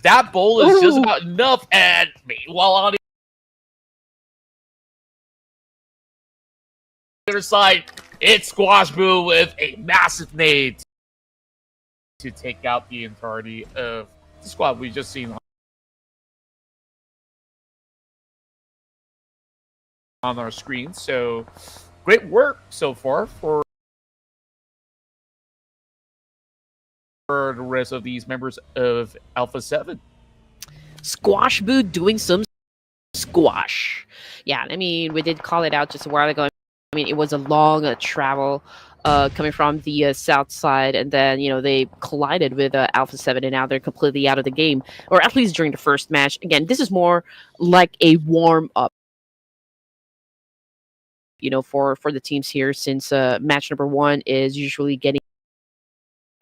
That bowl is just about enough, and meanwhile on the other side, it's Squash Boo with a massive nade to take out the entirety of the squad we just seen on our screen. So great work so far for the rest of these members of Alpha 7. Squash Boo doing some squash. Yeah, I mean, we did call it out just a while ago. I mean, it was a long travel coming from the south side, and then, you know, they collided with Alpha 7, and now they're completely out of the game, or at least during the first match. Again, this is more like a warm-up, you know, for the teams here, since match number 1 is usually getting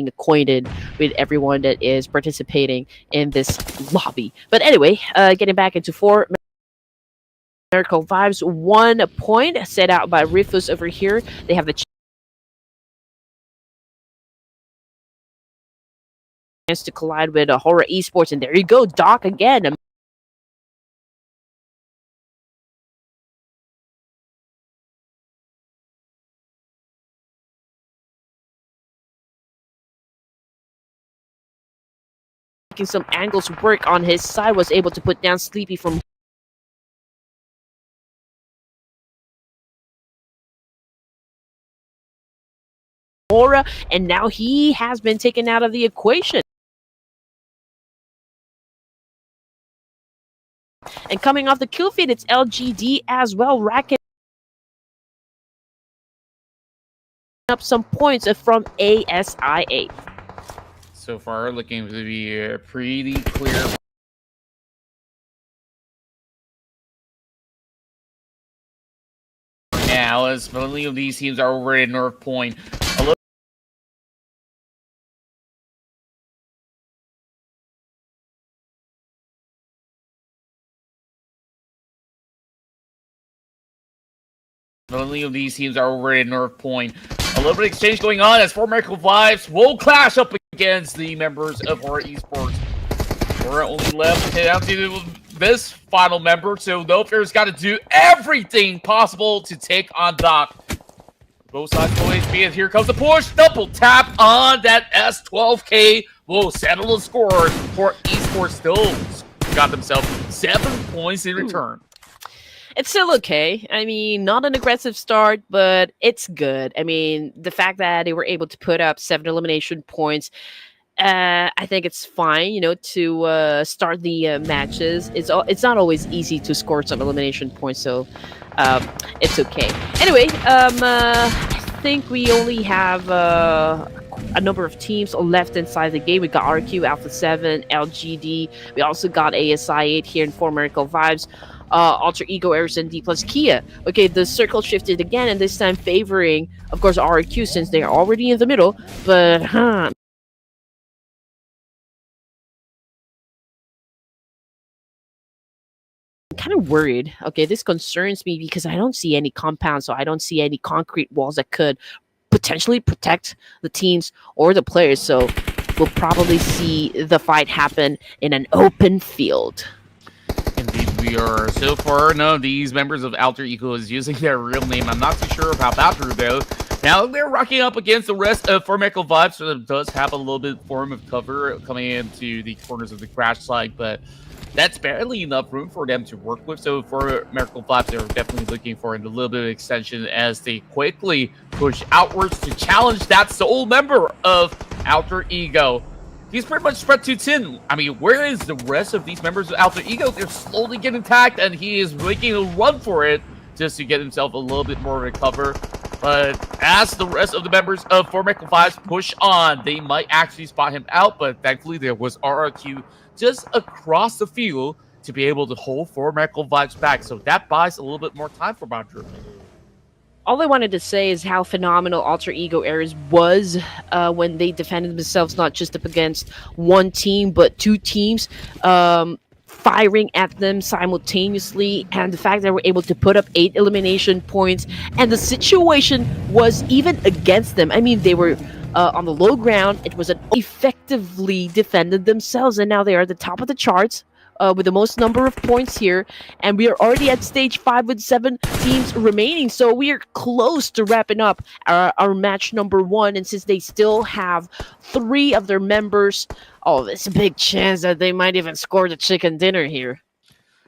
acquainted with everyone that is participating in this lobby. But anyway, getting back into 4 Miracle Vibes, 1 point set out by Ruthless over here. They have the chance to collide with Horaa Esports, and there you go, Doc again. Making some angles work on his side, was able to put down Sleepy from Horaa, and now he has been taken out of the equation. And coming off the kill feed, it's LGD as well, racking up some points from ASI8. So far, looking to be pretty clear. Now, as many of these teams are over at North Point, a little of these teams are over at North Point. A little bit of exchange going on as 4 Miracle Vibes will clash up against the members of Horaa Esports. We're only left down to this final member, so Nofair's got to do everything possible to take on Doc. Both sides full HP, and here comes the push. Double tap on that S12K will settle the score. Horaa Esports still got themselves 7 points in return. It's still okay. I mean, not an aggressive start, but it's good. I mean, the fact that they were able to put up 7 elimination points, I think it's fine, you know, to start the matches. It's not always easy to score some elimination points, so it's okay. Anyway, I think we only have a number of teams left inside the game. We got RRQ, Alpha 7, LGD. We also got ASI8 here in 4 Miracle Vibes. Alter Ego, Eris, and Dplus KIA. Okay, the circle shifted again, and this time favoring, of course, RRQ, since they are already in the middle. But, I'm kind of worried. Okay, this concerns me because I don't see any compounds, so I don't see any concrete walls that could potentially protect the teams or the players. So we'll probably see the fight happen in an open field. Indeed, we are. So far, none of these members of Alter Ego is using their real name. I'm not too sure about that, though. Now they're rocking up against the rest of 4 Miracle Vibes, so it does have a little bit form of cover coming into the corners of the crash site, but that's barely enough room for them to work with. So for Miracle Vibes, they're definitely looking for a little bit of extension as they quickly push outwards to challenge that sole member of Alter Ego. He's pretty much spread too thin. I mean, where is the rest of these members of Alter Ego? They're slowly getting tagged, and he is making a run for it just to get himself a little bit more of a cover. But as the rest of the members of 4 Miracle Vibes push on, they might actually spot him out, but thankfully there was RRQ just across the field to be able to hold 4 Miracle Vibes back. So that buys a little bit more time for Boundary. All I wanted to say is how phenomenal Alter Ego Eris was when they defended themselves, not just up against one team, but 2 teams firing at them simultaneously. And the fact that they were able to put up 8 elimination points, and the situation was even against them. I mean, they were on the low ground. It was an effectively defended themselves, and now they are at the top of the charts. With the most number of points here, and we are already at stage 5 with 7 teams remaining, so we are close to wrapping up our match number 1. And since they still have 3 of their members, oh, there's a big chance that they might even score the chicken dinner here.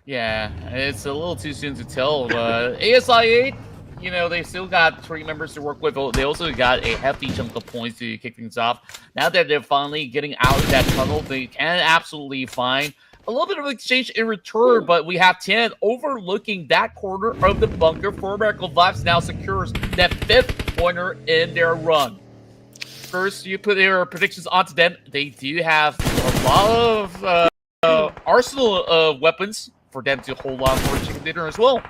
Yeah, it's a little too soon to tell, but ASI8, you know, they've still got 3 members to work with. They also got a hefty chunk of points to kick things off. Now that they're finally getting out of that tunnel, they can absolutely find a little bit of exchange in return, but we have 10 overlooking that corner of the bunker. For Miracle Vibes now secures that 5th pointer in their run. First, you put your predictions onto them. They do have a lot of arsenal of weapons for them to hold on for chicken dinner as well.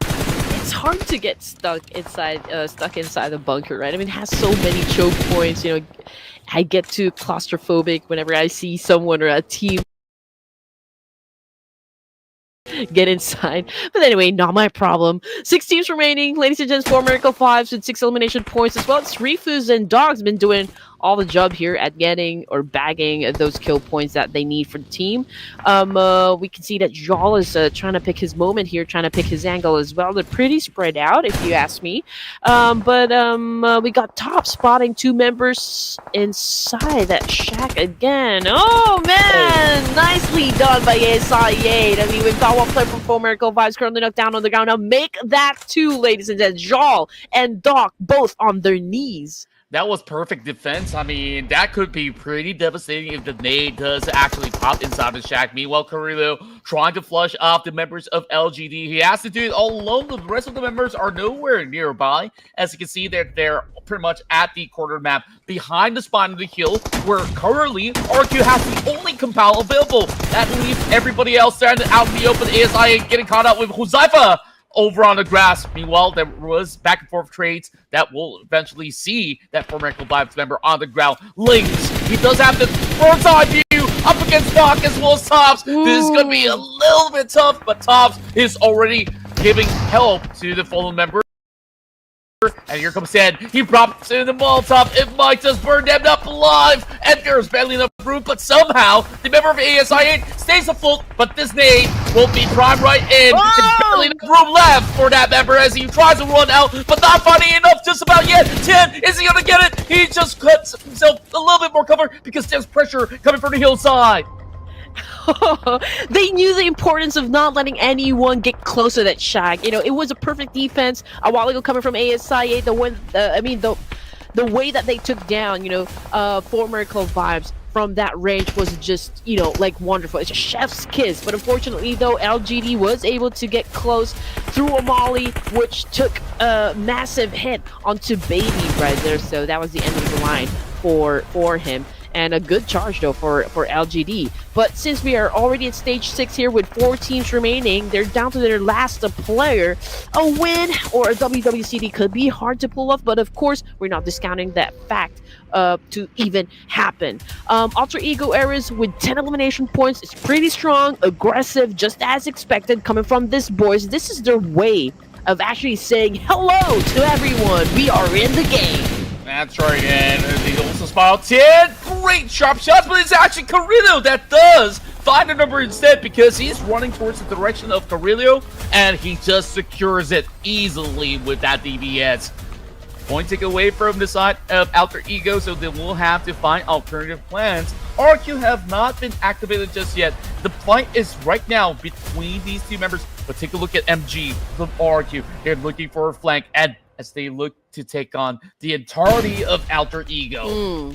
It's hard to get stuck inside the bunker, right? I mean, it has so many choke points. You know, I get too claustrophobic whenever I see someone or a team get inside. But anyway, not my problem. 6 teams remaining, ladies and gents. 4 Miracle Vibes with 6 elimination points as well. It's Refus and Dog's been doing all the job here at getting or bagging those kill points that they need for the team. We can see that Jal is trying to pick his moment here, trying to pick his angle as well. They're pretty spread out, if you ask me. We got Top spotting 2 members inside that shack again. Oh, man! Nicely done by ASI8. I mean, we've got one player from 4 Miracle Vibes currently knocked down on the ground. Now make that 2, ladies and gents. Jal and Doc both on their knees. That was perfect defense. I mean, that could be pretty devastating if the nade does actually pop inside the shack. Meanwhile, Carrillo trying to flush off the members of LGD. He has to do it all alone. The rest of the members are nowhere nearby. As you can see, they're pretty much at the corner map behind the spine of the hill, where currently RRQ has the only compile available. That leaves everybody else standing out in the open. ASI getting caught up with Huzaifa over on the grass. Meanwhile, there was back and forth trades that will eventually see that 4 Miracle Vibes member on the ground. Lynx, he does have the bird's eye view up against Doc as well as Tops. Ooh. This is going to be a little bit tough, but Tops is already giving help to the fallen member. And here comes Ed. He drops in the Molotov. It might just burn them up alive. And there's barely enough room, but somehow the member of ASI8 stays afloat. But this nade will be primed right in. There's barely enough room left for that member as he tries to run out, but not finding enough just about yet. 10, is he going to get it? He just cuts himself a little bit more cover because there's pressure coming from the hillside. They knew the importance of not letting anyone get close to that shack. You know, it was a perfect defense a while ago coming from ASI8. The way that they took down, 4 Miracle Vibes from that range was just, like wonderful. It's a chef's kiss. But unfortunately, though, LGD was able to get close through a molly, which took a massive hit onto Baby right there. So that was the end of the line for him. And a good charge, though, for LGD. But since we are already at stage 6 here with 4 teams remaining, they're down to their last player. A win or a WWCD could be hard to pull off, but of course, we're not discounting that fact to even happen. Alter Ego Eras with 10 elimination points is pretty strong, aggressive, just as expected coming from this boys. This is their way of actually saying hello to everyone. We are in the game. That's right, and they also spot out 10 great sharp shots, but it's actually Carrillo that does find the number instead because he's running towards the direction of Carrillo, and he just secures it easily with that DBS. Point take away from the side of Alter Ego, so they will have to find alternative plans. RRQ have not been activated just yet. The fight is right now between these 2 members, but take a look at MG from RRQ. They're looking for a flank, and as they look to take on the entirety of Alter Ego.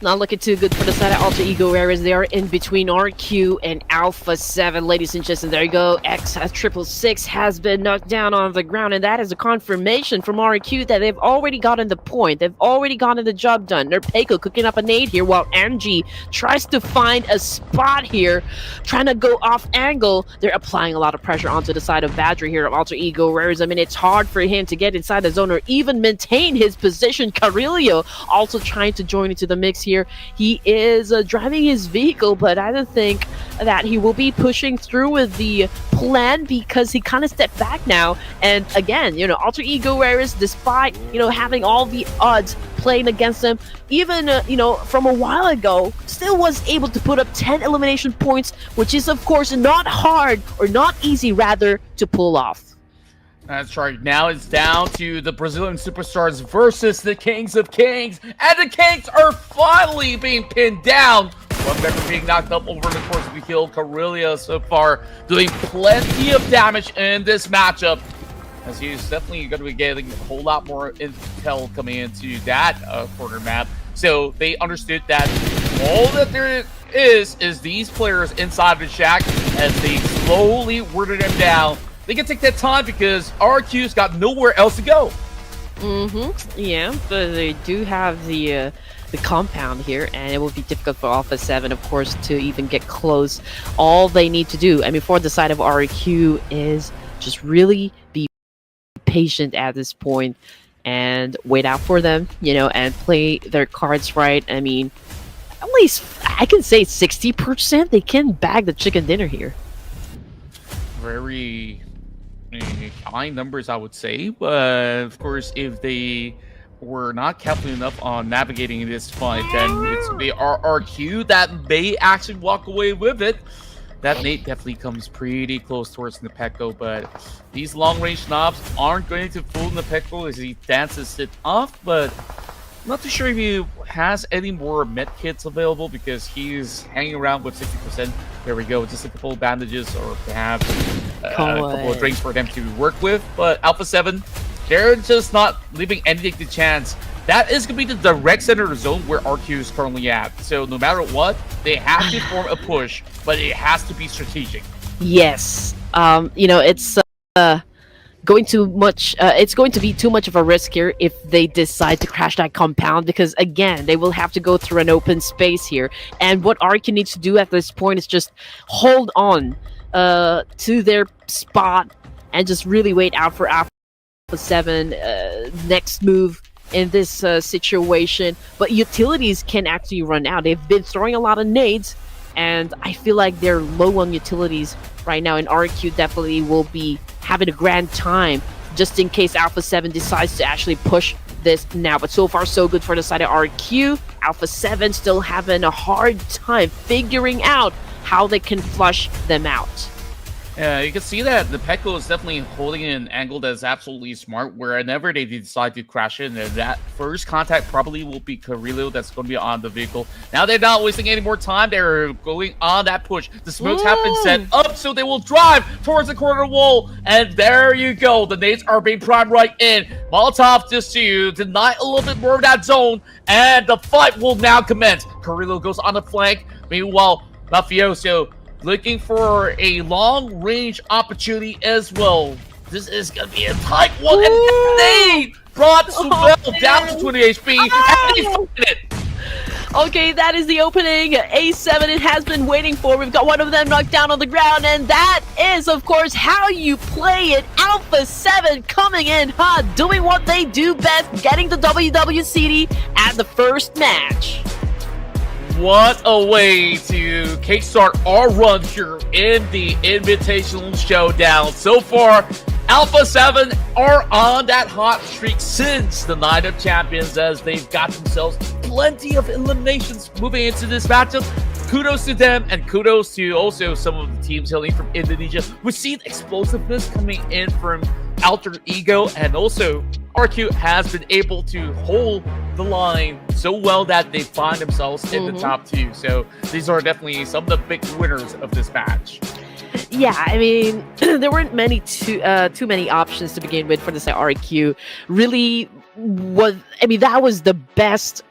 Not looking too good for the side of Alter Ego Eras. They are in between RQ and Alpha 7, ladies and gents. And there you go. X666 has been knocked down on the ground. And that is a confirmation from RQ that they've already gotten the point. They've already gotten the job done. Nerpeiko cooking up a nade here while MG tries to find a spot here, trying to go off angle. They're applying a lot of pressure onto the side of Badger here of Alter Ego Eras. I mean, it's hard for him to get inside the zone or even maintain his position. Carrillo also trying to join into the mix here. He is driving his vehicle, but I don't think that he will be pushing through with the plan because he kind of stepped back now. And again, Alter Ego Ares, despite, having all the odds playing against him, even, from a while ago, still was able to put up 10 elimination points, which is, of course, not hard, or not easy, rather, to pull off. That's right. Now it's down to the Brazilian superstars versus the Kings of Kings. And the Kings are finally being pinned down. One member being knocked up over the course of the kill. Corellia so far doing plenty of damage in this matchup, as he's definitely going to be getting a whole lot more intel coming into that corner map. So they understood that all that there is these players inside the shack. As they slowly worded them down, they can take that time because RRQ's got nowhere else to go. Yeah, but they do have the compound here, and it will be difficult for Alpha 7, of course, to even get close. All they need to do, for the side of RRQ, is just really be patient at this point and wait out for them, and play their cards right. At least I can say 60% they can bag the chicken dinner here. Very high numbers, I would say, but of course, if they were not careful enough on navigating this fight, then it's the RRQ that may actually walk away with it. That nade definitely comes pretty close towards Nepeko, but these long-range knobs aren't going to fool Nepeko as he dances it off, but I'm not too sure if he has any more med kits available because he's hanging around with 60%. There we go, just a couple of bandages or perhaps a couple of drinks for them to work with. But Alpha 7, they're just not leaving anything to chance. That is going to be the direct center of the zone where RQ is currently at. So no matter what, they have to form a push, but it has to be strategic. Yes. It's going to be too much of a risk here if they decide to crash that compound, because again, they will have to go through an open space here. And what RQ needs to do at this point is just hold on to their spot and just really wait out for Alpha 7 next move in this situation. But utilities can actually run out. They've been throwing a lot of nades, and I feel like they're low on utilities right now, and RQ definitely will be having a grand time just in case Alpha 7 decides to actually push this now. But so far, so good for the side of RQ. Alpha 7 still having a hard time figuring out how they can flush them out. You can see that the Peko is definitely holding an angle that is absolutely smart, wherever they decide to crash in, and that first contact probably will be Carrillo that's going to be on the vehicle. Now they're not wasting any more time. They're going on that push. The smokes have been set up, so they will drive towards the corner wall, and there you go. The nades are being primed right in. Molotov just to deny a little bit more of that zone, and the fight will now commence. Carrillo goes on the flank. Meanwhile, Mafioso looking for a long-range opportunity as well. This is going to be a tight one. And they brought Suvel down to 20 HP. And they find it. Okay, that is the opening. A7 it has been waiting for. We've got one of them knocked down on the ground. And that is, of course, how you play it. Alpha 7 coming in hot, doing what they do best, getting the WWCD at the first match. What a way to kickstart our run here in the Invitational Showdown. So far, Alpha 7 are on that hot streak since the Night of Champions, as they've got themselves plenty of eliminations moving into this matchup. Kudos to them, and kudos to also some of the teams hailing from Indonesia. We've seen explosiveness coming in from Alter Ego, and also RQ has been able to hold the line so well that they find themselves in the top two. So these are definitely some of the big winners of this match. Yeah, there weren't too many options to begin with for this RQ. Really that was the best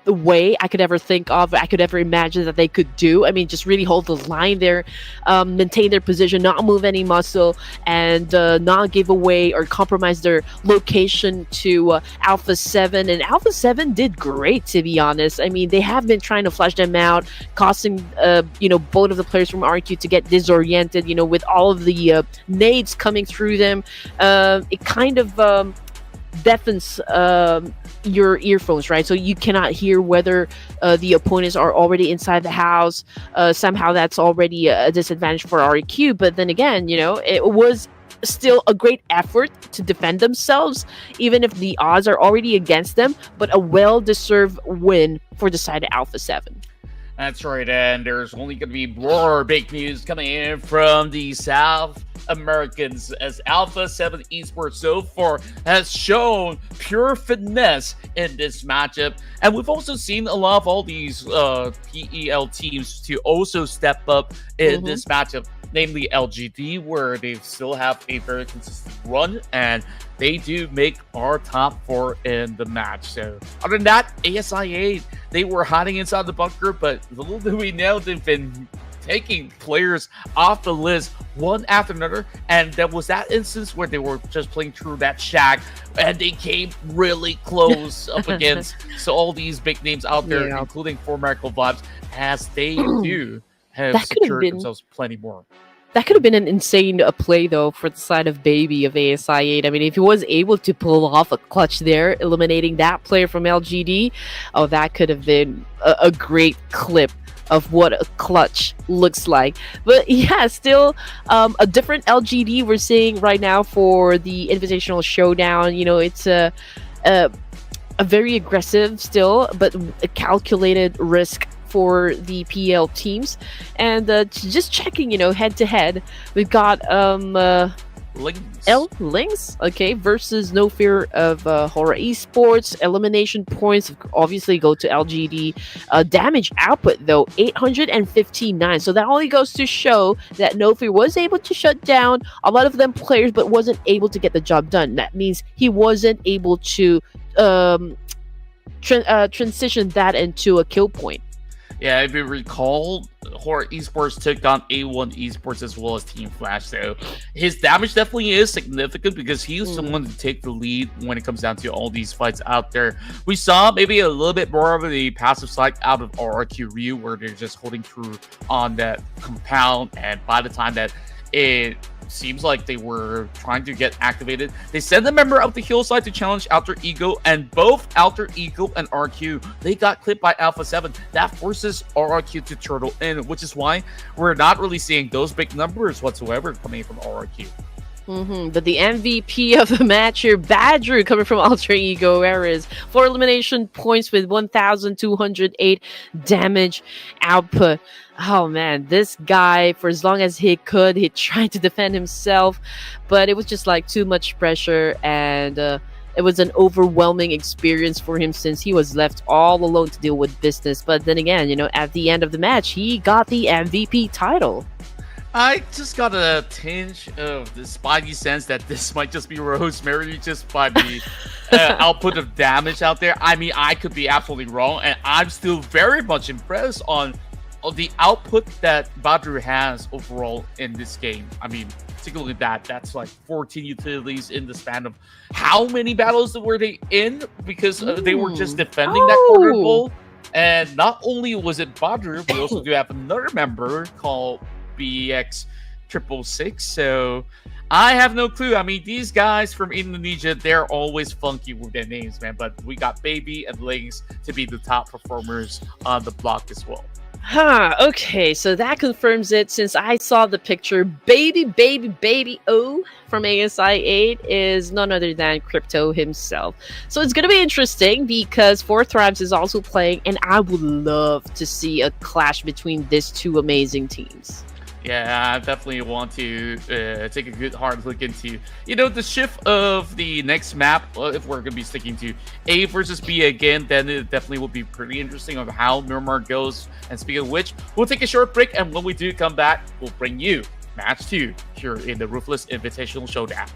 way I could ever think of, I could ever imagine that they could do. Just really hold the line there, maintain their position, not move any muscle, and not give away or compromise their location to Alpha 7. And Alpha 7 did great, to be honest. They have been trying to flush them out, causing both of the players from RQ to get disoriented, with all of the nades coming through them. It kind of deafens your earphones, right? So you cannot hear whether the opponents are already inside the house. Somehow that's already a disadvantage for RRQ. But then again, it was still a great effort to defend themselves, even if the odds are already against them, but a well-deserved win for the side of Alpha 7. That's right, and there's only going to be more big news coming in from the South Americans as Alpha 7 Esports so far has shown pure finesse in this matchup. And we've also seen a lot of all these PEL teams to also step up in this matchup, namely LGD, where they still have a very consistent run, and they do make our top 4 in the match. So other than that, ASI8, they were hiding inside the bunker, but little do we know they've been taking players off the list one after another, and there was that instance where they were just playing through that shack and they came really close up against all these big names out there, including Formerical Vibes, as they do have secured themselves plenty more. That could have been an insane play, though, for the side of Baby of ASI8. I mean, if he was able to pull off a clutch there, eliminating that player from LGD, that could have been a great clip of what a clutch looks like. But yeah, still a different LGD we're seeing right now for the Invitational Showdown. It's a very aggressive still, but a calculated risk for the PL teams. And just checking, head to head, we've got Lynx, okay, versus No Fear of Horaa Esports. Elimination points obviously go to LGD. Damage output, though, 859. So that only goes to show that No Fear was able to shut down a lot of them players, but wasn't able to get the job done. That means he wasn't able to transition that into a kill point. Yeah, if you recall, Horaa Esports took on A1 Esports as well as Team Flash, so his damage definitely is significant because he's someone to take the lead when it comes down to all these fights out there. We saw maybe a little bit more of the passive side out of RRQ Ryu, where they're just holding true on that compound, and by the time that it seems like they were trying to get activated, they sent a member up the hillside to challenge Alter Ego, and both Alter Ego and RQ, they got clipped by Alpha 7. That forces RRQ to turtle in, which is why we're not really seeing those big numbers whatsoever coming from RRQ. But the MVP of the match here, Badru, coming from Alter Ego, Ares, 4 elimination points with 1,208 damage output. Oh man, this guy, for as long as he could, he tried to defend himself, but it was just like too much pressure, and it was an overwhelming experience for him since he was left all alone to deal with business. But then again, at the end of the match, he got the MVP title. I just got a tinge of the spidey sense that this might just be Rosemary just by the output of damage out there. I mean, I could be absolutely wrong, and I'm still very much impressed on the output that Badru has overall in this game. I mean, particularly that's like 14 utilities in the span of how many battles were they in? Because they were just defending that corner goal. And not only was it Badru, we also do have another member called BX666. So I have no clue. I mean, these guys from Indonesia, they're always funky with their names, man. But we got Baby and Lynx to be the top performers on the block as well. Okay, so that confirms it. Since I saw the picture, Baby O from ASI8 is none other than Crypto himself. So it's going to be interesting because Fourth Rhymes is also playing, and I would love to see a clash between these two amazing teams. Yeah, I definitely want to take a good hard look into, the shift of the next map. If we're going to be sticking to A versus B again, then it definitely will be pretty interesting on how Miramar goes. And speaking of which, we'll take a short break, and when we do come back, we'll bring you match 2 here in the Ruthless Invitational Showdown.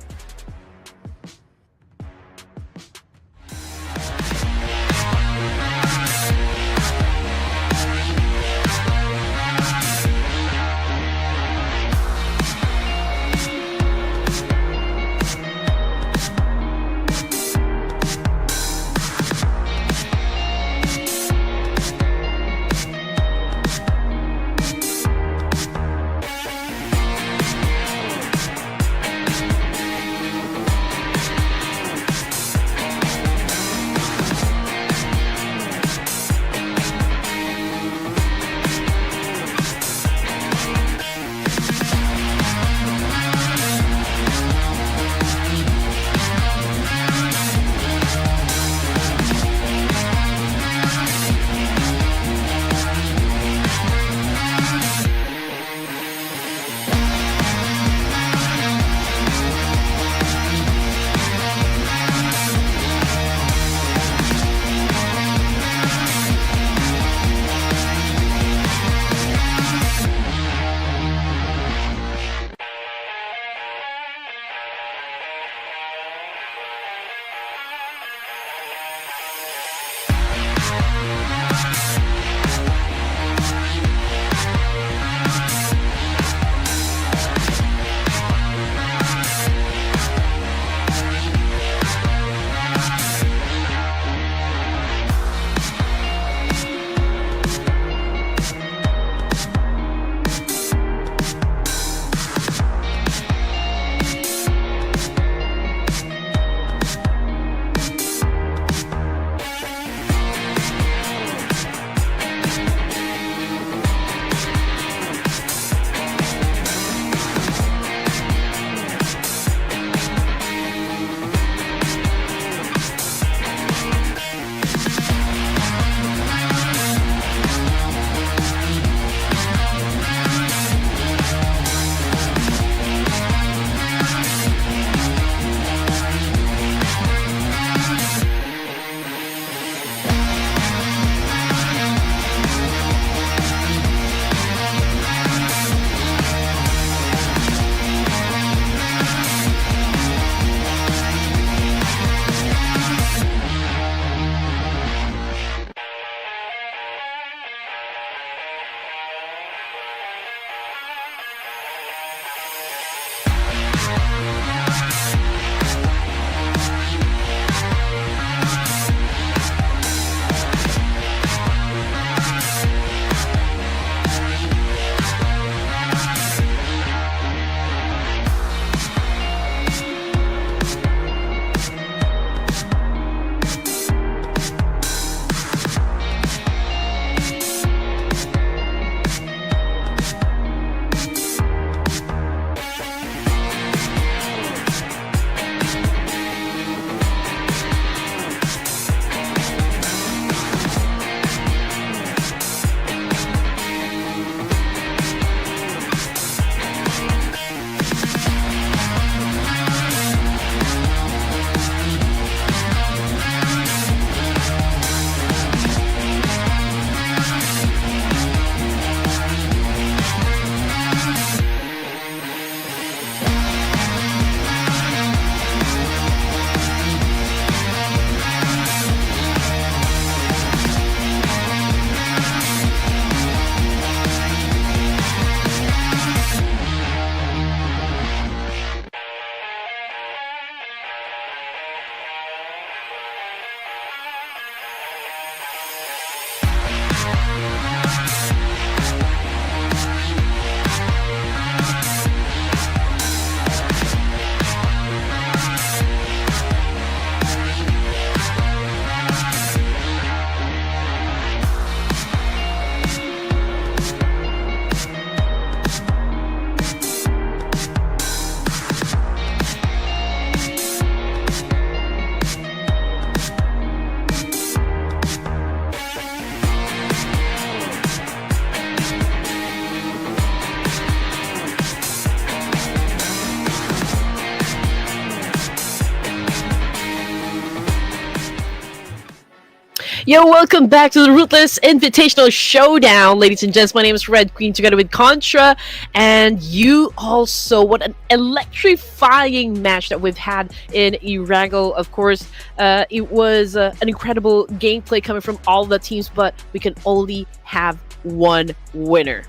Yo, welcome back to the Ruthless Invitational Showdown, ladies and gents. My name is Red Queen, together with Contra, and you also. What an electrifying match that we've had in Iragel. Of course, it was an incredible gameplay coming from all the teams, but we can only have one winner.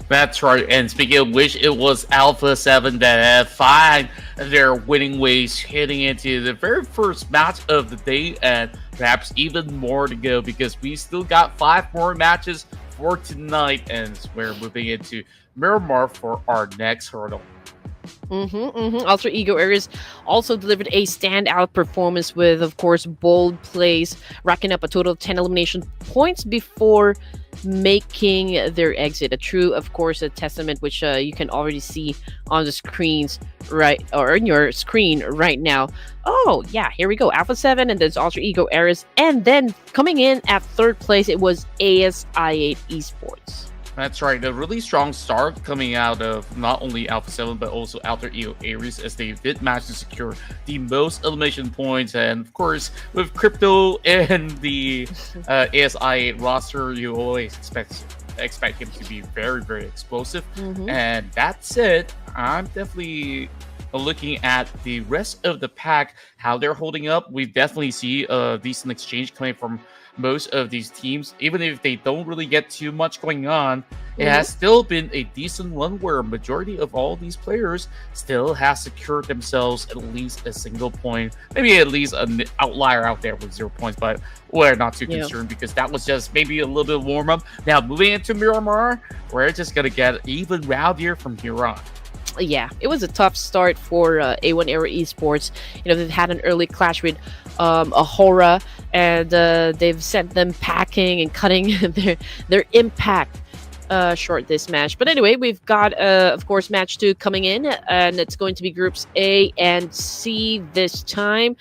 That's right, and speaking of which, it was Alpha 7 that had find their winning ways heading into the very first match of the day, and perhaps even more to go because we still got 5 more matches for tonight, and we're moving into Miramar for our next hurdle. Alter Ego Ares also delivered a standout performance with, of course, bold plays, racking up a total of 10 elimination points before making their exit. A true, of course, a testament which you can already see on the screens right, or in your screen right now. Oh yeah, here we go. Alpha 7 and there's Alter Ego Ares, and then coming in at 3rd place, it was I8 Esports. That's right, a really strong start coming out of not only Alpha 7 but also Alter Ego Ares, as they did manage to secure the most elimination points. And of course, with Crypto and the ASI roster, you always expect him to be very, very explosive. And that said, I'm definitely looking at the rest of the pack, how they're holding up. We definitely see a decent exchange coming from most of these teams. Even if they don't really get too much going on, it has still been a decent one where a majority of all these players still has secured themselves at least a single point, maybe at least an outlier out there with 0 points, but we're not too concerned because that was just maybe a little bit warm up. Now moving into Miramar, we're just gonna get even rowdier from here on. Yeah, it was a tough start for A1 Aero Esports. You know, they've had an early clash with a Horaa, and they've sent them packing and cutting their impact short this match. But anyway, we've got, of course, match 2 coming in, and it's going to be groups A and C this time.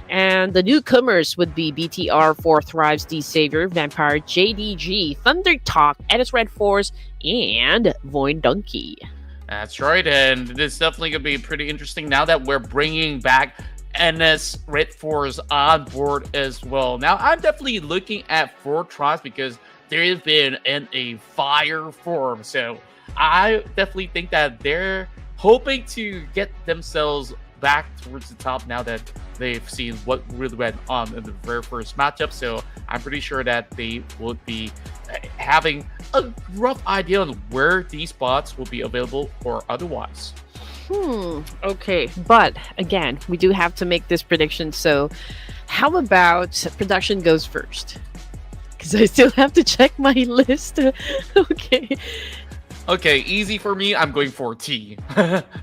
And the newcomers would be BTR for Thrives, D Savior, Vampire, JDG, ThunderTalk, RRQ Ryu, and Voin Donkey. That's right, and this is definitely going to be pretty interesting now that we're bringing back NS RedForce on board as well. Now, I'm definitely looking at 4 Tribes because they've been in a fire form, so I definitely think that they're hoping to get themselves back towards the top now that they've seen what really went on in the very first matchup. So I'm pretty sure that they would be having a rough idea on where these spots will be available or otherwise. Okay, but again, we do have to make this prediction. So how about production goes first? Because I still have to check my list. Okay, easy for me. I'm going for T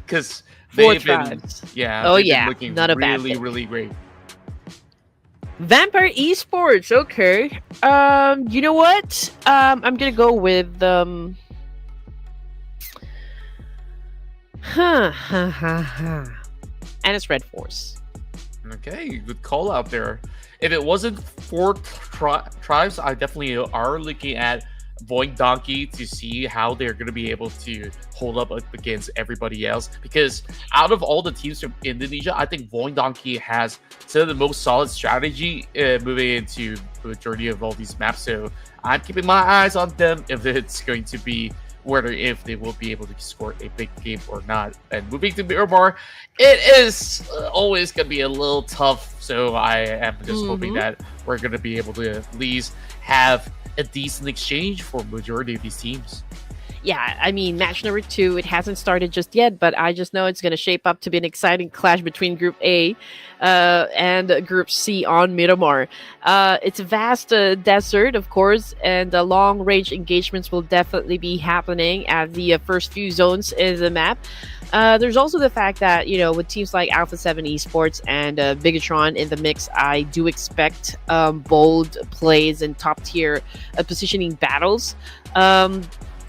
because 4 Tribes. Looking not a bad really, thing. really great. Vampire Esports. Okay. You know what? I'm gonna go with and it's RedForce. Okay, good call out there. If it wasn't 4 Tribes, I definitely are looking at Voin Donkey to see how they're going to be able to hold up against everybody else. Because out of all the teams from Indonesia, I think Voin Donkey has some of the most solid strategy moving into the majority of all these maps. So I'm keeping my eyes on them if it's going to be if they will be able to score a big game or not. And moving to Miramar, it is always going to be a little tough. So I am just hoping that we're going to be able to at least have a decent exchange for majority of these teams. Yeah, I mean, match number 2, it hasn't started just yet, but I just know it's going to shape up to be an exciting clash between Group A and Group C on Miramar. It's a vast desert, of course, and long-range engagements will definitely be happening at the first few zones in the map. There's also the fact that, you know, with teams like Alpha 7 Esports and Bigetron in the mix, I do expect bold plays and top-tier positioning battles.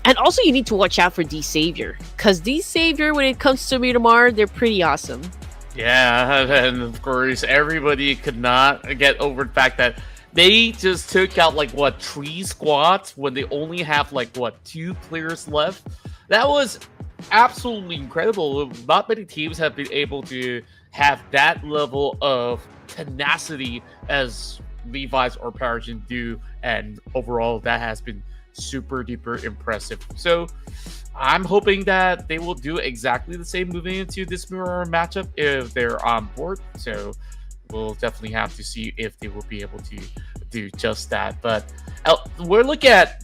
And also, you need to watch out for D Savior, because D Savior, when it comes to Miramar, they're pretty awesome. Yeah, and of course, everybody could not get over the fact that they just took out, 3 squads when they only have, 2 players left. That was absolutely incredible. Not many teams have been able to have that level of tenacity as Levi's or Parisian do, and overall that has been super duper impressive. So I'm hoping that they will do exactly the same moving into this mirror matchup if they're on board. So we'll definitely have to see if they will be able to do just that. But we're looking at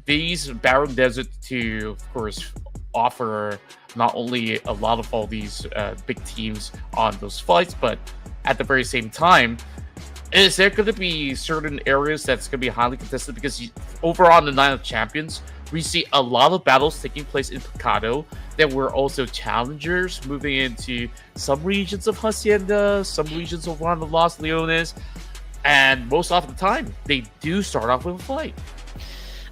these Barren Desert to, of course, offer not only a lot of all these big teams on those fights, but at the very same time, is there going to be certain areas that's going to be highly contested? Because overall in the Night of Champions, we see a lot of battles taking place in Picado. There were also challengers moving into some regions of Hacienda, some regions of around the Los Leones, and most often the time, they do start off with a fight.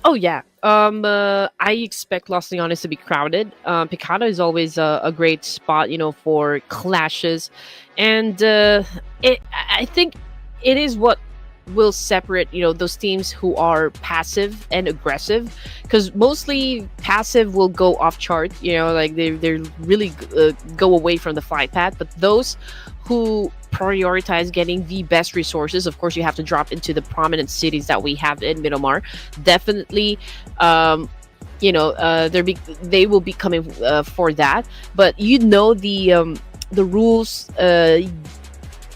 Oh yeah. I expect Los Leones to be crowded. Picado is always a great spot, for clashes, and I think it is what will separate, those teams who are passive and aggressive, because mostly passive will go off chart, like they're really go away from the fight path, but those who prioritize getting the best resources, of course you have to drop into the prominent cities that we have in Miramar, definitely they will be coming for that. But the rules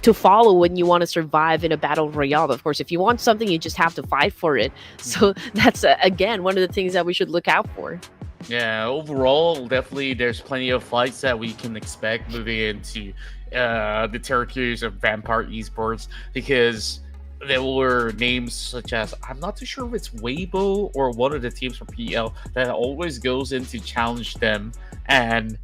to follow when you want to survive in a battle royale. Of course, if you want something, you just have to fight for it. So that's again one of the things that we should look out for. Yeah, overall, definitely there's plenty of fights that we can expect moving into the territories of Vampire Esports, because there were names such as, I'm not too sure if it's Weibo or one of the teams from PL that always goes in to challenge them, and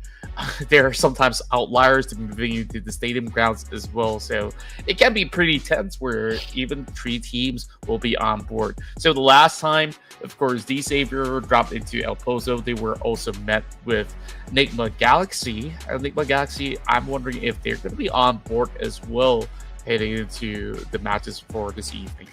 there are sometimes outliers to moving into the stadium grounds as well. So it can be pretty tense where even 3 teams will be on board. So the last time, of course, D Savior dropped into El Pozo, they were also met with Enigma Galaxy. Enigma Galaxy, I'm wondering if they're going to be on board as well heading into the matches for this evening.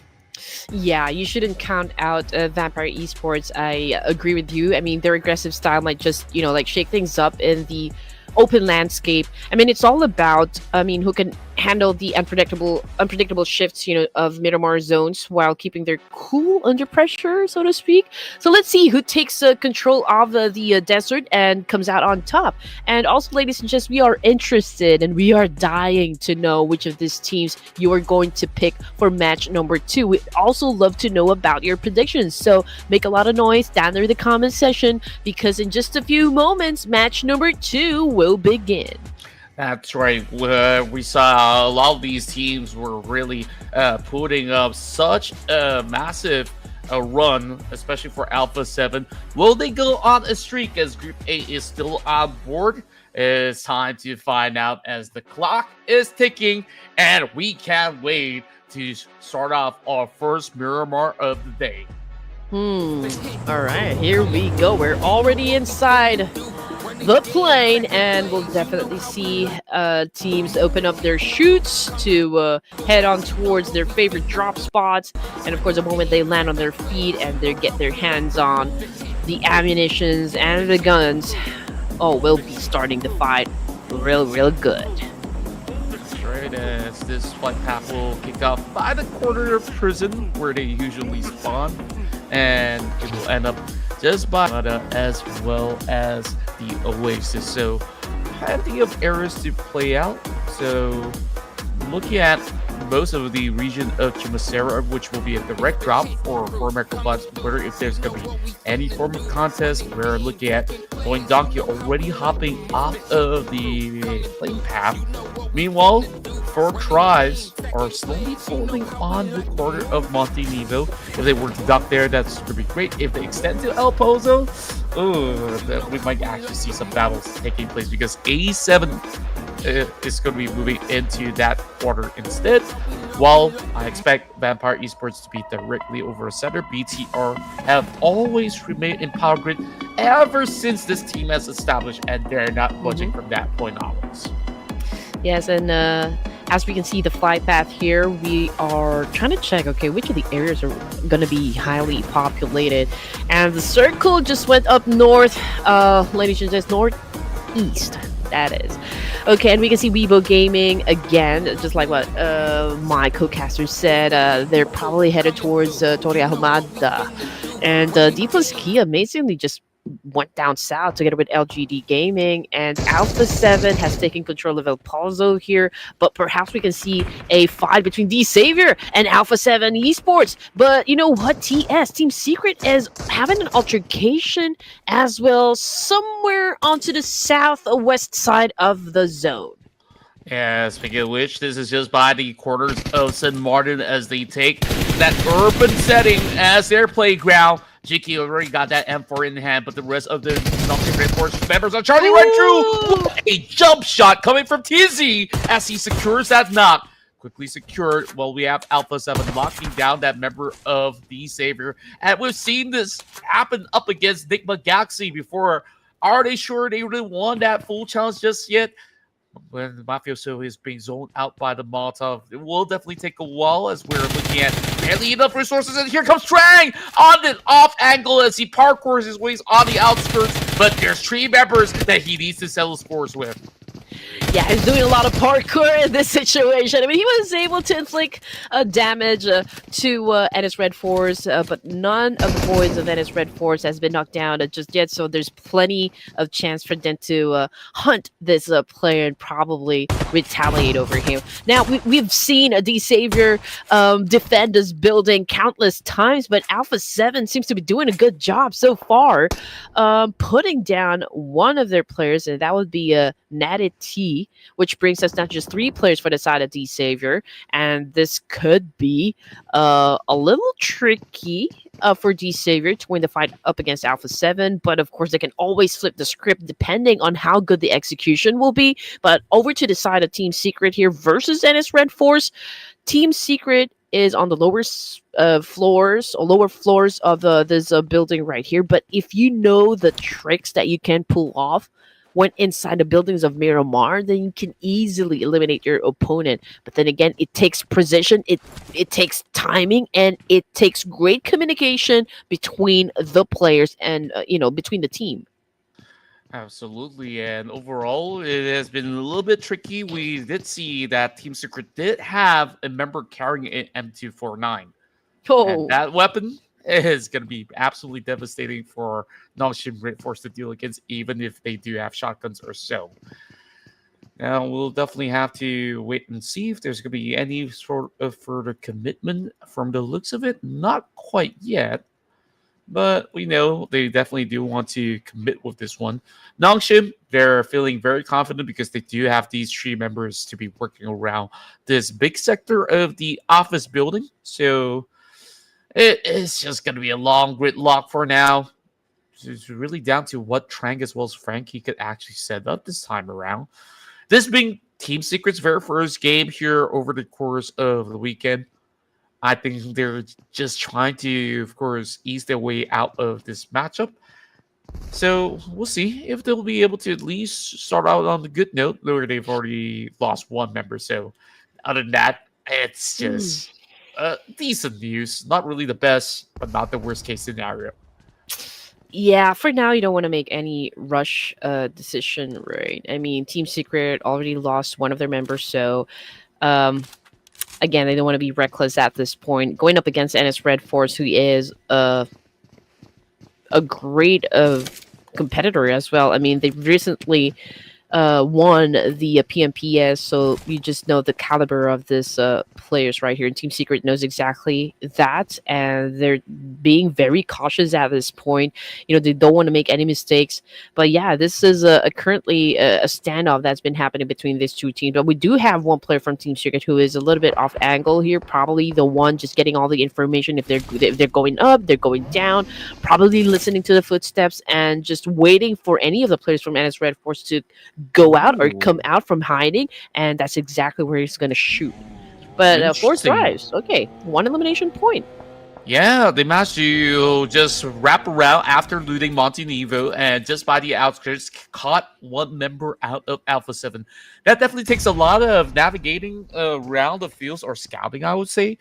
Yeah, you shouldn't count out Vampire Esports. I agree with you. I mean, their aggressive style might just, shake things up in the open landscape. I mean, it's all about, who can handle the unpredictable shifts, of Miramar zones while keeping their cool under pressure, so to speak. So let's see who takes control of the desert and comes out on top. And also, ladies and gents, we are interested and we are dying to know which of these teams you are going to pick for match number 2. We'd also love to know about your predictions. So make a lot of noise down there in the comment section, because in just a few moments, match number 2 will begin. That's right. We saw a lot of these teams were really putting up such a massive run, especially for Alpha 7. Will they go on a streak as Group A is still on board? It's time to find out as the clock is ticking, and we can't wait to start off our first Miramar of the day. All right, here we go. We're already inside the plane, and we'll definitely see teams open up their chutes to head on towards their favorite drop spots. And of course, the moment they land on their feet and they get their hands on the ammunitions and the guns, we'll be starting the fight real good. That's right, as this flight path will kick off by the corner of prison where they usually spawn, and it will end up just by as well as the Oasis. So plenty of areas to play out. So looking at most of the region of Chimasera, which will be a direct drop for American Vibes Twitter if there's going to be any form of contest. We're looking at Voin Donkey already hopping off of the plane path. Meanwhile, 4 tribes are slowly folding on the corner of Monte Nivo. If they were to dock there, that's going to be great. If they extend to El Pozo, we might actually see some battles taking place, because A7 is going to be moving into that quarter instead. While I expect Vampire Esports to be directly over center, BTR have always remained in power grid ever since this team has established, and they're not budging from that point onwards. Yes, and as we can see the flight path here, we are trying to check, okay, which of the areas are going to be highly populated. And the circle just went up north, ladies and gents, northeast. that is. Okay, and we can see Weibo Gaming again, just like what my co-caster said. They're probably headed towards Toriyahumada. And Dplus KIA amazingly just went down south together with LGD Gaming, and Alpha 7 has taken control of El Palzo here, but perhaps we can see a fight between D Savior and Alpha 7 Esports. But you know what, Team Secret is having an altercation as well somewhere onto the southwest side of the zone. Yeah, speaking of which, this is just by the quarters of St. Martin as they take that urban setting as their playground. GK already got that M4 in hand, but the rest of the Nongshim RedForce members are charging right through. What a jump shot coming from TZ as he secures that knock. Quickly secured while we have Alpha 7 locking down that member of the Savior. And we've seen this happen up against Nigma Galaxy before. Are they sure they really won that full challenge just yet? When Mafioso is being zoned out by the Molotov, it will definitely take a while as we're looking at barely enough resources. And here comes Trang on the off angle as he parkours his ways on the outskirts. But there's 3 members that he needs to settle scores with. Yeah, he's doing a lot of parkour in this situation. I mean, he was able to inflict damage to NS RedForce, but none of the boys of NS RedForce has been knocked down just yet. So there's plenty of chance for them to hunt this player and probably retaliate over him. Now, we've seen D Savior defend this building countless times, but Alpha 7 seems to be doing a good job so far, putting down one of their players, and that would be Natty T, which brings us down to just 3 players for the side of D Savior, and this could be a little tricky for D Savior to win the fight up against Alpha 7, but of course they can always flip the script depending on how good the execution will be. But over to the side of Team Secret here versus NS RedForce, Team Secret is on the lower floors of this building right here. But if you know the tricks that you can pull off when inside the buildings of Miramar, then you can easily eliminate your opponent. But then again, it takes precision, it takes timing, and it takes great communication between the players and between the team. Absolutely, and overall, it has been a little bit tricky. We did see that Team Secret did have a member carrying an M249. Oh, And that weapon is going to be absolutely devastating for Nongshim RedForce to deal against, even if they do have shotguns or so. Now, we'll definitely have to wait and see if there's going to be any sort of further commitment from the looks of it. Not quite yet, but we know they definitely do want to commit with this one. Nongshim, they're feeling very confident because they do have these 3 members to be working around this big sector of the office building. So it is just going to be a long gridlock for now. It's really down to what Trang as well as Frankie could actually set up this time around. This being Team Secret's very first game here over the course of the weekend. I think they're just trying to, of course, ease their way out of this matchup. So we'll see if they'll be able to at least start out on the good note, though they've already lost 1 member. So other than that, it's just decent news. Not really the best, but not the worst case scenario. Yeah, for now, you don't want to make any rush decision, right? I mean, Team Secret already lost 1 of their members, so again, they don't want to be reckless at this point. Going up against NS RedForce, who is a great competitor as well. I mean, they recently won the PMPS, so you just know the caliber of this players right here. And Team Secret knows exactly that, and they're being very cautious at this point. They don't want to make any mistakes. But yeah, this is currently a standoff that's been happening between these 2 teams. But we do have 1 player from Team Secret who is a little bit off angle here, probably the one just getting all the information if they're going up, they're going down, probably listening to the footsteps and just waiting for any of the players from NS RedForce to go out or come out from hiding, and that's exactly where he's going to shoot. But 4 drives. Okay, 1 elimination point. Yeah, they managed to just wrap around after looting Montenevo, and just by the outskirts, caught 1 member out of Alpha 7. That definitely takes a lot of navigating around the fields, or scouting, I would say,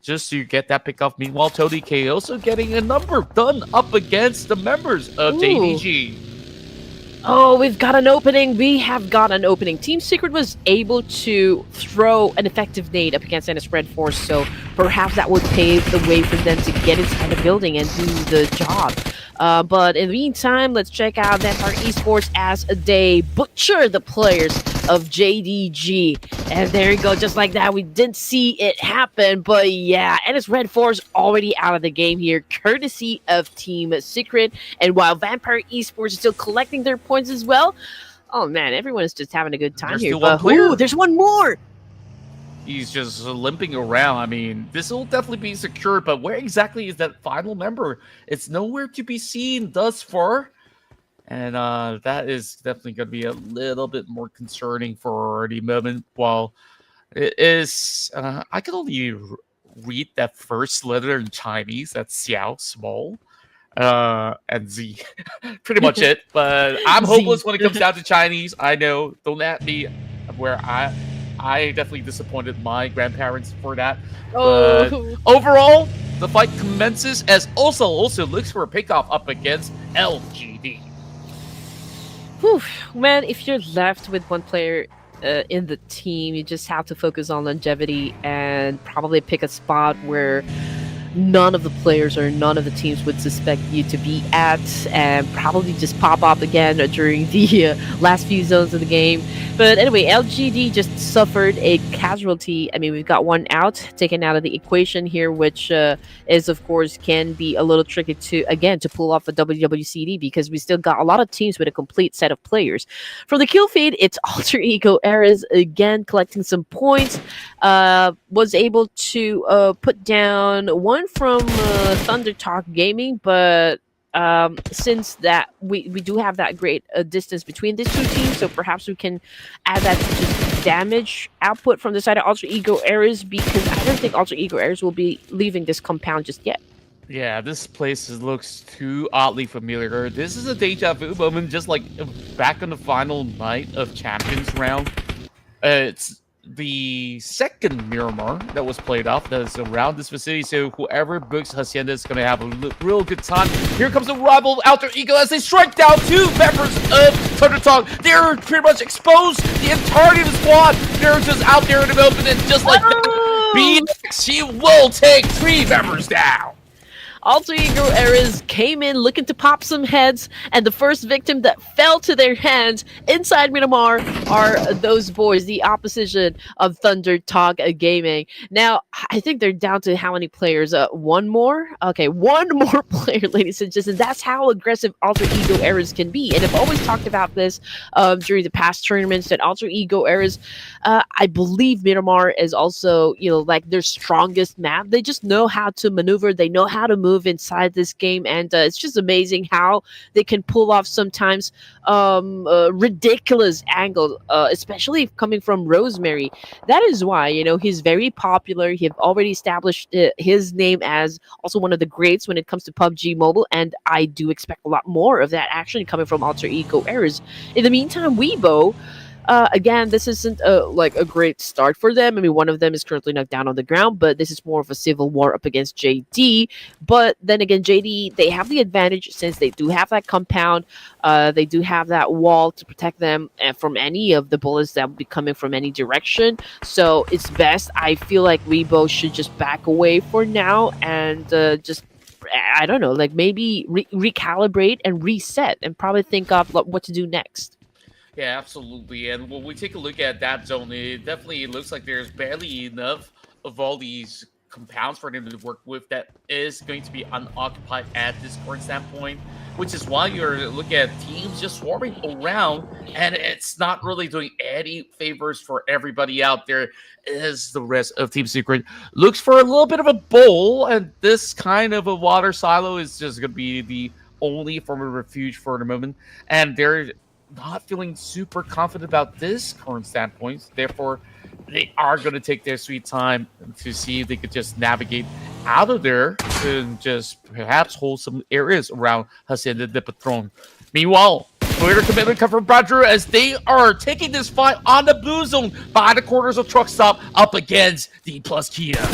just to get that pickoff. Meanwhile, Tony K also getting a number done up against the members of JDG. Oh, we've got an opening. We have got an opening. Team Secret was able to throw an effective nade up against I8 RedForce, so perhaps that would pave the way for them to get inside the building and do the job. But in the meantime, let's check out Vampire Esports as they butcher the players of JDG. And there you go, just like that. We didn't see it happen, but yeah, I8 RedForce already out of the game here, courtesy of Team Secret. And while Vampire Esports is still collecting their points as well, oh man, everyone is just having a good time There's here. still one But player. there's one more. He's just limping around. I mean, this will definitely be secure, but where exactly is that final member? It's nowhere to be seen thus far. And that is definitely going to be a little bit more concerning for the moment. While it is, I can only read that first letter in Chinese. That's Xiao, small, and Z. Pretty much it. But I'm Z. hopeless when it comes down to Chinese. I know. Don't at me where I definitely disappointed my grandparents for that. But overall, the fight commences as also looks for a pickoff up against LGD. Whew, man, if you're left with one player in the team, you just have to focus on longevity and probably pick a spot where none of the players or none of the teams would suspect you to be at, and probably just pop up again during the last few zones of the game. But anyway, LGD just suffered a casualty. I mean, we've got one out, taken out of the equation here, which is, of course, can be a little tricky to pull off a WWCD, because we still got a lot of teams with a complete set of players. From the kill feed, it's Alter Ego Eras again collecting some points. Was able to put down one from ThunderTalk Gaming, but since that we do have that great distance between these two teams, so perhaps we can add that to just damage output from the side of Alter Ego Eras, because I don't think Alter Ego Eras will be leaving this compound just yet. Yeah, this place looks too oddly familiar. This is a deja vu moment, just like back on the final night of Champions round. It's the second Miramar that was played off that is around this vicinity, so whoever books Hacienda is going to have a real good time. Here comes the rival Alter Ego as they strike down two members of ThunderTalk. They're pretty much exposed. The entirety of the squad, they're just out there in the open, and just like that, BX, she will take three members down. Alter Ego Eras came in looking to pop some heads, and the first victim that fell to their hands inside Miramar are those boys, the opposition of ThunderTalk Gaming. Now, I think they're down to how many players? One more? Okay, one more player, ladies and gentlemen. That's how aggressive Alter Ego Eras can be. And I've always talked about this during the past tournaments, that Alter Ego Eras, I believe Miramar is also, like their strongest map. They just know how to maneuver. They know how to move inside this game, and it's just amazing how they can pull off sometimes ridiculous angle, especially coming from Rosemary. That is why he's very popular. He have already established his name as also one of the greats when it comes to PUBG Mobile, and I do expect a lot more of that action coming from Alter Ego Eras. In the meantime, Weibo, again, this isn't like a great start for them. I mean, one of them is currently knocked down on the ground, but this is more of a civil war up against JD. But then again, JD, they have the advantage since they do have that compound. They do have that wall to protect them from any of the bullets that would be coming from any direction. So it's best. I feel like Weibo should just back away for now and just, I don't know, like maybe recalibrate and reset and probably think of what to do next. Yeah, absolutely. And when we take a look at that zone, it definitely looks like there's barely enough of all these compounds for them to work with that is going to be unoccupied at this current standpoint, which is why you're looking at teams just swarming around, and it's not really doing any favors for everybody out there as the rest of Team Secret looks for a little bit of a bowl, and this kind of a water silo is just going to be the only form of refuge for the moment, and they're not feeling super confident about this current standpoint. Therefore, they are going to take their sweet time to see if they could just navigate out of there and just perhaps hold some areas around Hacienda de Patron. Meanwhile, greater commitment come from Badru as they are taking this fight on the blue zone by the corners of Truck Stop up against Dplus KIA.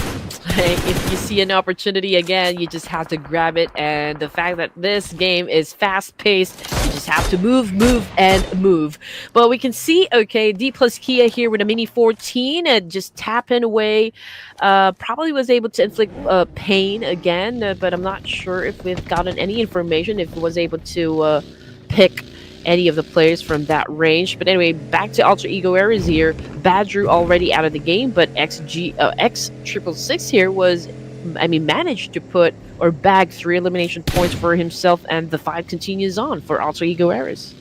Hey, if you see an opportunity again, you just have to grab it. And the fact that this game is fast-paced, you just just have to move, and move. But we can see, okay, Dplus KIA here with a mini 14 and just tapping away. Probably was able to inflict pain again, but I'm not sure if we've gotten any information if it was able to pick any of the players from that range. But anyway, back to Alter Ego Eras here. Badru already out of the game, but X666 here was, managed to put or bag 3 elimination points for himself, and the fight continues on for Alter Ego Eras.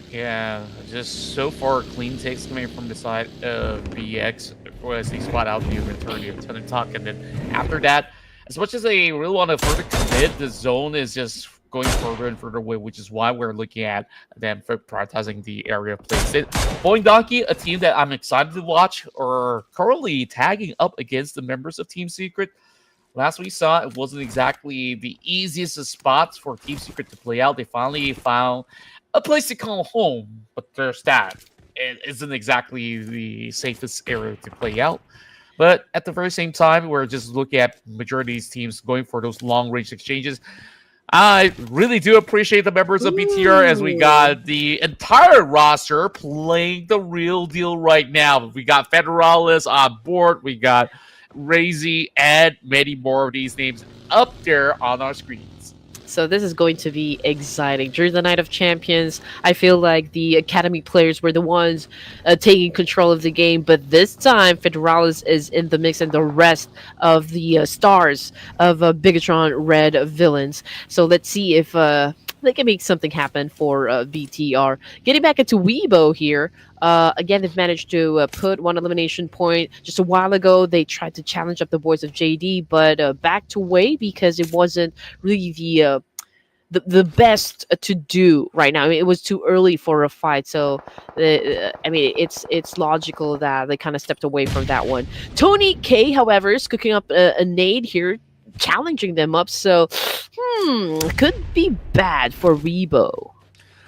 Yeah, just so far clean takes coming from the side of BX as they spot out the return of ThunderTalk, and then after that, as much as they really want to further commit, the zone is just going further and further away, which is why we're looking at them for prioritizing the area plays. Voin Donkey, a team that I'm excited to watch, are currently tagging up against the members of Team Secret. Last we saw, it wasn't exactly the easiest of spots for Team Secret to play out. They finally found a place to call home, but there's that. It isn't exactly the safest area to play out. But at the very same time, we're just looking at majority of these teams going for those long-range exchanges. I really do appreciate the members of BTR as we got the entire roster playing the real deal right now. We got Federalis on board. We got Razy and many more of these names up there on our screens. So this is going to be exciting. During the Night of Champions, I feel like the Academy players were the ones taking control of the game, but this time Federalis is in the mix and the rest of the stars of Bigetron Red villains. So let's see if they can make something happen for BTR. Getting back into Weibo here, again, they've managed to put 1 elimination point. Just a while ago, they tried to challenge up the boys of JD, but backed away because it wasn't really the best to do right now. I mean, it was too early for a fight, so it's logical that they kind of stepped away from that one. Tony K, however, is cooking up a nade here, challenging them up, so could be bad for Weibo.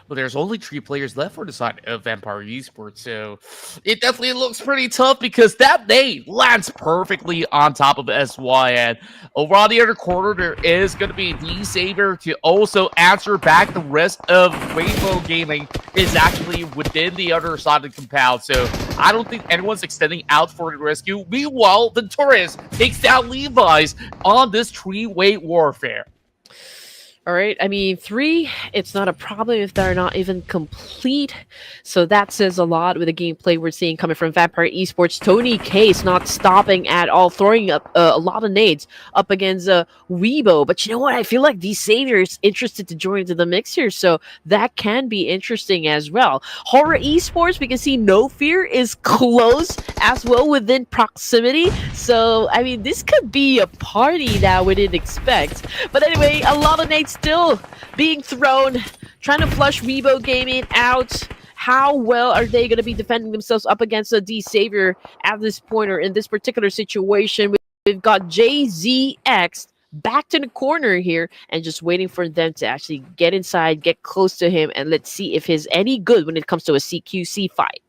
But there's only 3 players left for the side of Vampire Esports, so it definitely looks pretty tough because that nade lands perfectly on top of SY. And over on the other corner, there is going to be D-Saver to also answer back. The rest of Weibo Gaming is actually within the other side of the compound, so I don't think anyone's extending out for the rescue. Meanwhile, the Taurus takes down Levi's on this 3-way warfare. All right, I mean, 3, it's not a problem if they're not even complete. So that says a lot with the gameplay we're seeing coming from Vampire Esports. Tony Case not stopping at all, throwing up a lot of nades up against Weibo. But you know what? I feel like D-Savior is interested to join into the mix here, so that can be interesting as well. Horaa Esports, we can see No Fear is close as well within proximity. So, I mean, this could be a party that we didn't expect. But anyway, a lot of nades still being thrown, trying to flush Weibo Gaming out. How well are they going to be defending themselves up against a D-Savior at this point or in this particular situation? We've got JZX backed in the corner here and just waiting for them to actually get inside, get close to him, and let's see if he's any good when it comes to a CQC fight.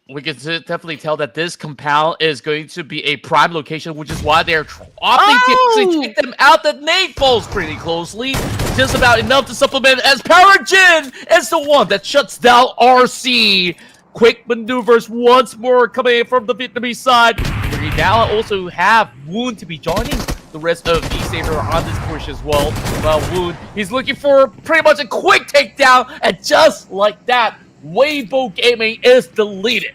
We can definitely tell that this compound is going to be a prime location, which is why they're opting to actually take them out. The nade falls pretty closely, just about enough to supplement, as Parajin is the one that shuts down RC. Quick maneuvers once more coming in from the Vietnamese side. We now also have Woon to be joining the rest of D-Saver on this push as well. Well, Woon, he's looking for pretty much a quick takedown, and just like that, Weibo Gaming is deleted.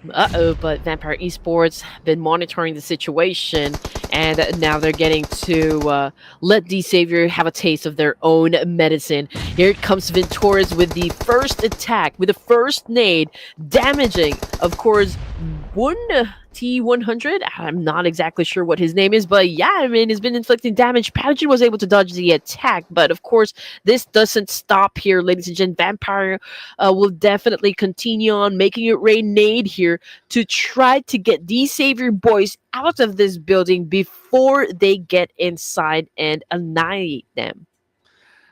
But Vampire Esports been monitoring the situation, and now they're getting to let D-Savior have a taste of their own medicine. Here comes Venturas with the first attack, with the first nade, damaging, of course, one T100. I'm not exactly sure what his name is, but yeah, I mean, he's been inflicting damage. Pubg was able to dodge the attack, but of course, this doesn't stop here, ladies and gentlemen. Vampire will definitely continue on making it rain nade here to try to get these Savior boys out of this building before they get inside and annihilate them.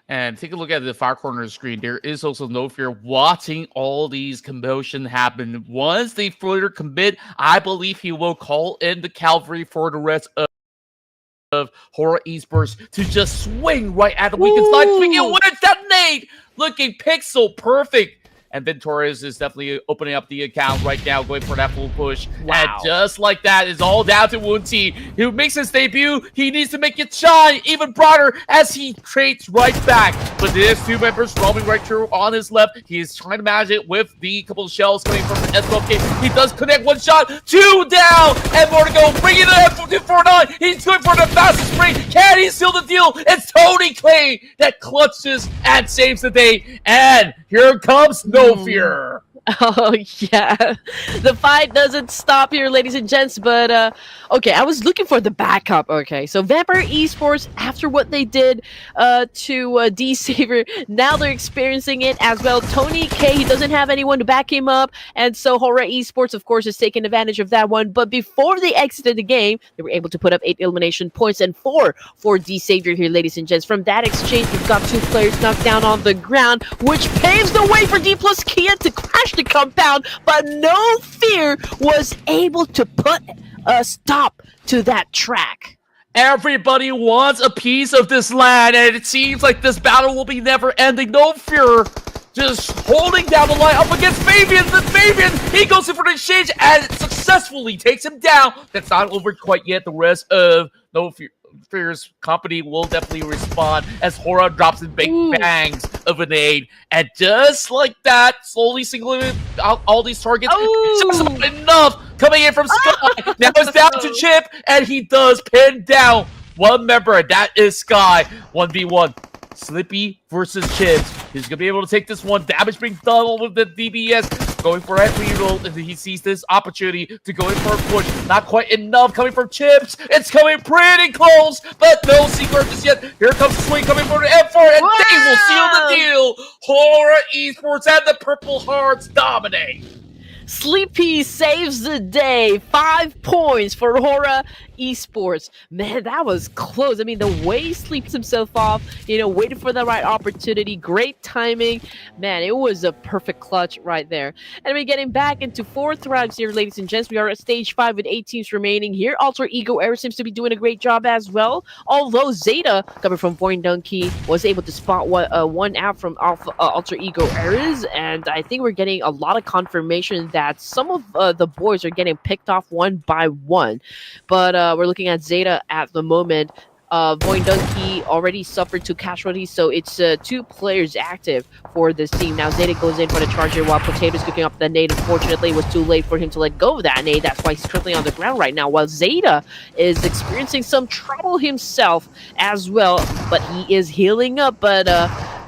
And take a look at the far corner of the screen. There is also No Fear watching all these commotion happen. Once they further commit, I believe he will call in the cavalry for the rest of of Horaa Esports to just swing right at the weakest line. Swinging it with that nade, looking pixel perfect. And then Torres is definitely opening up the account right now, going for that full push. Wow. And just like that, it's all down to Woonty, who makes his debut. He needs to make it shine even brighter as he trades right back. But there's two members roaming right through on his left. He's trying to manage it with the couple of shells coming from the S12K. He does connect one shot, 2 down, and more to go. Bringing it up to 4-9. He's going for the fastest spring. Can he seal the deal? It's Tony Clay that clutches and saves the day. And here comes No Fear. Oh, yeah. The fight doesn't stop here, ladies and gents, but, okay, I was looking for the backup, okay. So, Vampire Esports, after what they did to D-Saver, now they're experiencing it as well. Tony K, he doesn't have anyone to back him up, and so Horaa Esports, of course, is taking advantage of that one. But before they exited the game, they were able to put up 8 elimination points and 4 for D-Saver here, ladies and gents. From that exchange, we've got 2 players knocked down on the ground, which paves the way for Dplus KIA to crash the compound, but No Fear was able to put a stop to that track. Everybody wants a piece of this land, and it seems like this battle will be never ending. No Fear just holding down the line up against Fabian. Then Fabian, he goes in for the exchange and successfully takes him down. That's not over quite yet. The rest of No Fear's company will definitely respond as Horaa drops in big bangs of a nade. And just like that, slowly singling out all these targets. Just not enough coming in from Sky. Now it's down to Chip, and he does pin down one member. That is Sky. 1v1. Slippy versus Chips. He's going to be able to take this one. Damage being done over the DBS. Going for a reroll, and he sees this opportunity to go in for a push. Not quite enough coming from Chips. It's coming pretty close, but no secret just yet. Here comes the swing coming from the M4, and they will seal the deal. Horaa Esports and the Purple Hearts dominate. Sleepy saves the day. 5 points for Horaa Esports. Man, that was close. I mean, the way he sleeps himself off, you know, waiting for the right opportunity, great timing. Man, it was a perfect clutch right there. Anyway, getting back into 4th rounds here, ladies and gents. We are at stage 5 with 8 teams remaining here. Alter Ego Aero seems to be doing a great job as well. Although Zeta, coming from Voin Donkey, was able to spot one out from Alter Ego Aeros, and I think we're getting a lot of confirmation that some of the boys are getting picked off one by one. But we're looking at Zeta at the moment. Voin Donkey already suffered 2 casualties, so it's 2 players active for this team. Now Zeta goes in for the charger while Potato's cooking up the nade. Unfortunately, it was too late for him to let go of that nade. That's why he's currently on the ground right now, while Zeta is experiencing some trouble himself as well. But he is healing up, but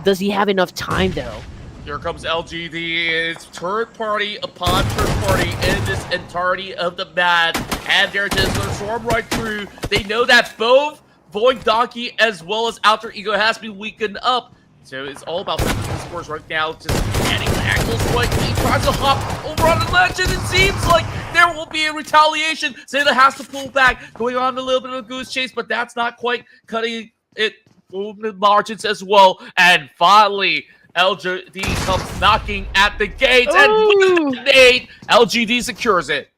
does he have enough time, though? Here comes LGD. It's third party upon third party in this entirety of the match. And they're just going to swarm right through. They know that both Voin Donkey as well as Alter Ego has been weakened up. So it's all about the scores right now. Just getting the angles right. He tries to hop over on the ledge, and it seems like there will be a retaliation. Zeta has to pull back, going on a little bit of a goose chase, but that's not quite cutting it over the margins as well. And finally, LGD comes knocking at the gates, and with the nade, LGD secures it.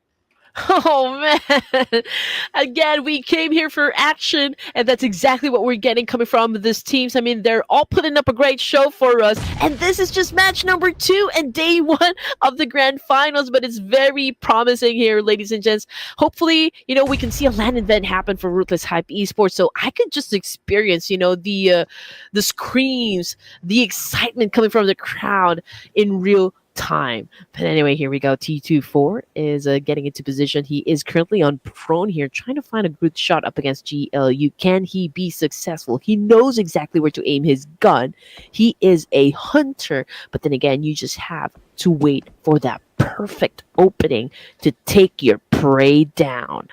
Oh, man. Again, we came here for action, and that's exactly what we're getting coming from this teams. I mean, they're all putting up a great show for us, and this is just match number 2 and day 1 of the grand finals, but it's very promising here, ladies and gents. Hopefully, you know, we can see a land event happen for Ruthless Hype Esports, so I could just experience, you know, the screams, the excitement coming from the crowd in real time. But anyway, here we go. T24 is getting into position. He is currently on prone here, trying to find a good shot up against GLU. Can he be successful? He knows exactly where to aim his gun. He is a hunter, but then again, you just have to wait for that perfect opening to take your prey down.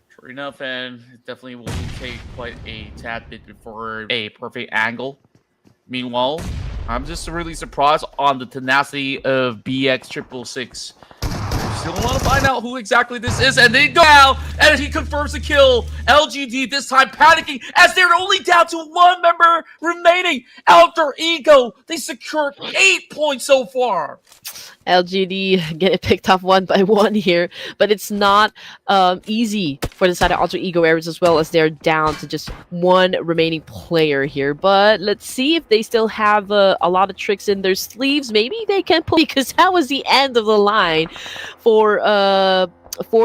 True enough, and it definitely will take quite a tad bit before a perfect angle. Meanwhile, I'm just really surprised on the tenacity of BX666. Still want to find out who exactly this is, and they go out, and he confirms the kill. LGD this time panicking as they're only down to 1 member remaining. Alter Ego, they secured 8 points so far. LGD getting picked off one by one here, but it's not easy for the side of Alter Ego Ares, as well as they're down to just one remaining player here. But let's see if they still have a lot of tricks in their sleeves. Maybe they can pull, because that was the end of the line for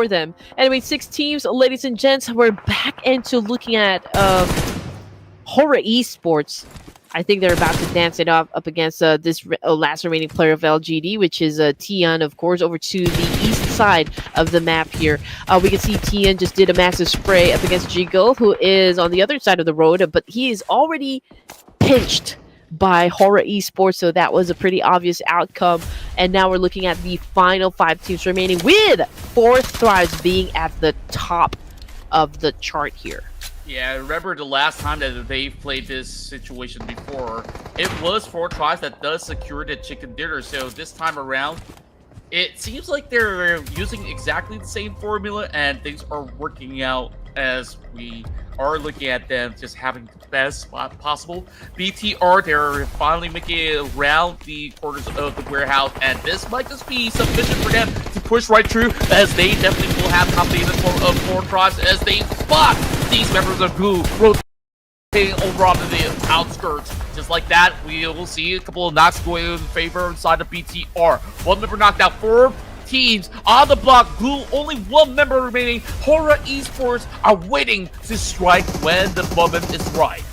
them. Anyway, 6 teams, ladies and gents. We're back into looking at Horaa Esports. I think they're about to dance it up against this last remaining player of LGD, which is Tian, of course, over to the east side of the map here. We can see Tian just did a massive spray up against Jiggle, who is on the other side of the road, but he is already pinched by Horaa Esports, so that was a pretty obvious outcome. And now we're looking at the final 5 teams remaining, with 4 Thrives being at the top of the chart here. Yeah, I remember the last time that they've played this situation before, it was 4 Tribes that does secure the chicken dinner. So this time around, it seems like they're using exactly the same formula, and things are working out as we are looking at them just having the best spot possible. BTR, they're finally making it around the corners of the warehouse, and this might just be sufficient for them to push right through, as they definitely will have company in the form of 4 Tribes as they spot these members of GLU rotating over onto the outskirts. Just like that, we will see a couple of knocks going in favor inside of BTR. 1 member knocked out, 4 teams on the block. GLU, only 1 member remaining. Horaa Esports are waiting to strike when the moment is right.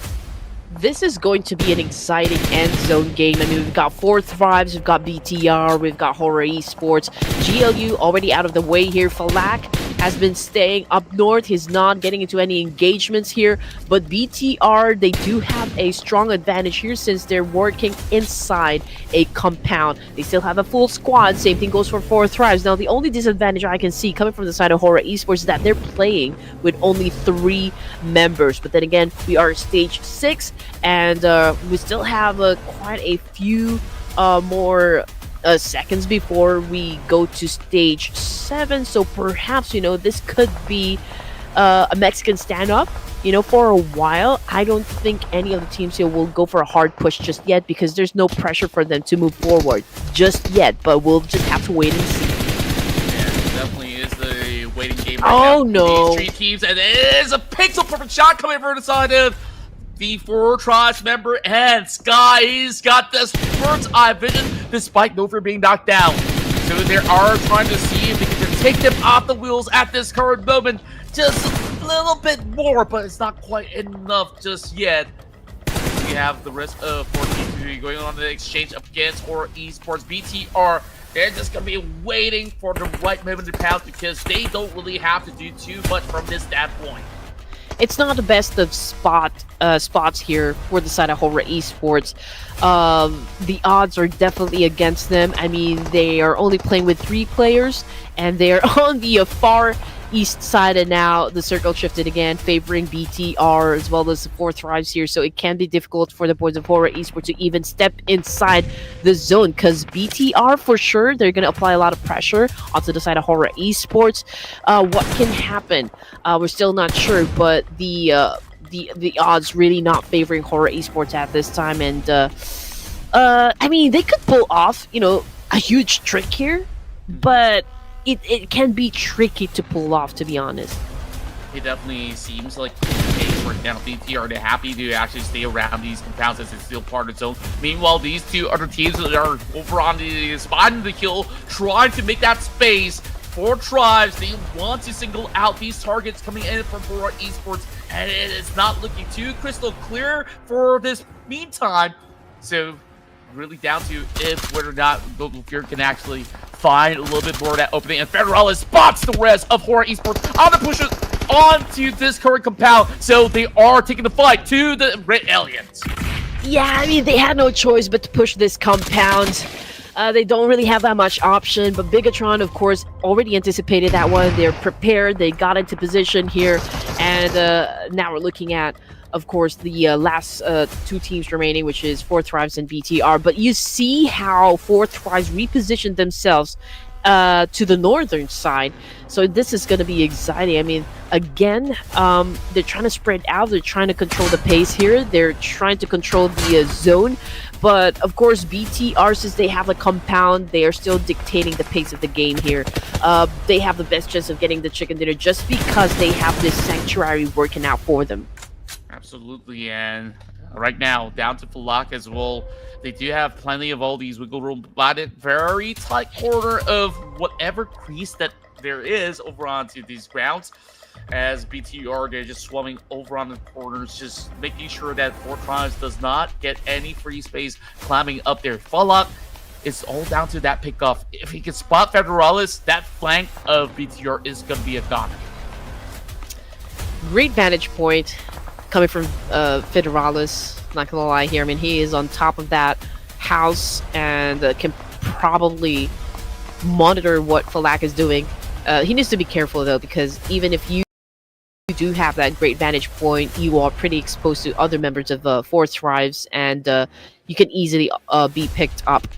This is going to be an exciting end zone game. I mean, we've got 4 Thrives, we've got BTR, we've got Horaa Esports. GLU already out of the way here. Falak has been staying up north. He's not getting into any engagements here. But BTR, they do have a strong advantage here since they're working inside a compound. They still have a full squad. Same thing goes for 4 Thrives. Now, the only disadvantage I can see coming from the side of Horaa Esports is that they're playing with only 3 members. But then again, we are stage 6, and we still have quite a few more seconds before we go to stage 7, so perhaps, you know, this could be a Mexican stand-up, you know, for a while. I don't think any of the teams here will go for a hard push just yet, because there's no pressure for them to move forward just yet, but we'll just have to wait and see. Yeah, it definitely is the waiting game right now. Oh no, these 3 teams, and it is a pixel perfect shot coming from the side of the 4 Tribes member, and Sky. He's got this bird's eye vision despite Nova being knocked down. So they are trying to see if they can just take them off the wheels at this current moment. Just a little bit more, but it's not quite enough just yet. We have the rest of 4 teams going on the exchange up against Horaa Esports. BTR, they're just going to be waiting for the right moment to pounce, because they don't really have to do too much from this standpoint. It's not the best of spots here for the side of Horaa Esports. The odds are definitely against them. I mean, they are only playing with 3 players, and they're on the far east side, and now the circle shifted again, favoring BTR as well as the 4 Thrives here. So it can be difficult for the boys of Horaa Esports to even step inside the zone, because BTR, for sure, they're going to apply a lot of pressure onto the side of Horaa Esports. What can happen? We're still not sure, but the odds really not favoring Horaa Esports at this time. And I mean, they could pull off, you know, a huge trick here, but it can be tricky to pull off, to be honest. It definitely seems like the case right now. BTR, they're happy to actually stay around these compounds as it's still part of the zone. Meanwhile, these 2 other teams that are over on the spot in the kill, trying to make that space. 4 Tribes, they want to single out these targets coming in from Horaa Esports, and it is not looking too crystal clear for this meantime. So really down to if whether or not Fear can actually find a little bit more of that opening, and Federales spots the rest of Horaa Esports on the pushes onto this current compound, so they are taking the fight to the Red Aliens. Yeah, I mean, they had no choice but to push this compound. They don't really have that much option, but Bigetron, of course, already anticipated that one. They're prepared, they got into position here, and now we're looking at, of course, the last 2 teams remaining, which is 4 Thrives and BTR. But you see how 4 Thrives repositioned themselves to the northern side. So this is going to be exciting. I mean, again, they're trying to spread out. They're trying to control the pace here. They're trying to control the zone. But of course, BTR, since they have a compound, they are still dictating the pace of the game here. They have the best chance of getting the chicken dinner just because they have this sanctuary working out for them. Absolutely, and right now, down to Falak as well. They do have plenty of all these wiggle room, but it very tight corner of whatever crease that there is over onto these grounds. As BTR, they're just swarming over on the corners, just making sure that Fortress does not get any free space climbing up there. Falak, it's all down to that pickoff. If he can spot Federalis, that flank of BTR is going to be a gun. Great vantage point coming from Federalis. Not gonna lie here. I mean, he is on top of that house and can probably monitor what Falak is doing. He needs to be careful though, because even if you do have that great vantage point, you are pretty exposed to other members of Fourth Tribes, and you can easily be picked up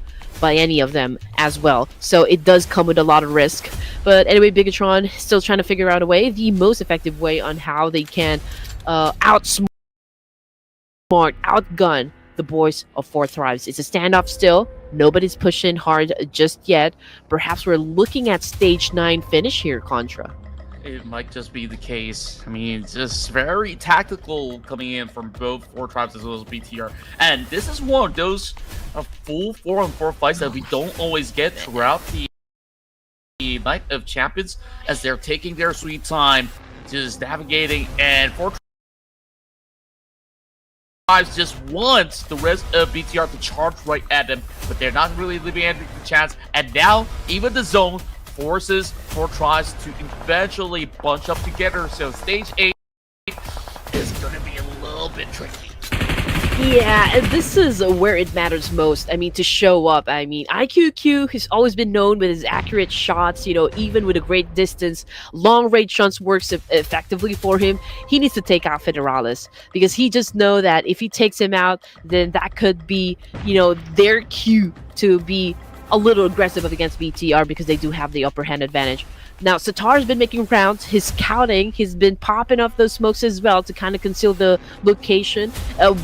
by any of them as well. So it does come with a lot of risk. But anyway, Bigetron still trying to figure out a way, the most effective way on how they can outsmart, outgun the boys of Fourth Tribes. It's a standoff still. Nobody's pushing hard just yet. Perhaps we're looking at stage 9 finish here, Contra. It might just be the case. I mean, it's just very tactical coming in from both Four Tribes as well as BTR. And this is one of those full 4-on-4 fights that we don't always get throughout the Night of Champions, as they're taking their sweet time, just navigating, and Four Tribes just wants the rest of BTR to charge right at them, but they're not really leaving any chance. And now, even the zone forces Four Tribes to eventually bunch up together. So stage 8 is going to be a little bit tricky. Yeah, and this is where it matters most. I mean, to show up. I mean, IQQ has always been known with his accurate shots, you know, even with a great distance. Long-range shots works effectively for him. He needs to take out Federalis, because he just know that if he takes him out, then that could be, you know, their cue to be a little aggressive against BTR, because they do have the upper hand advantage. Now, Satar's been making rounds. His scouting, he's been popping off those smokes as well to kind of conceal the location.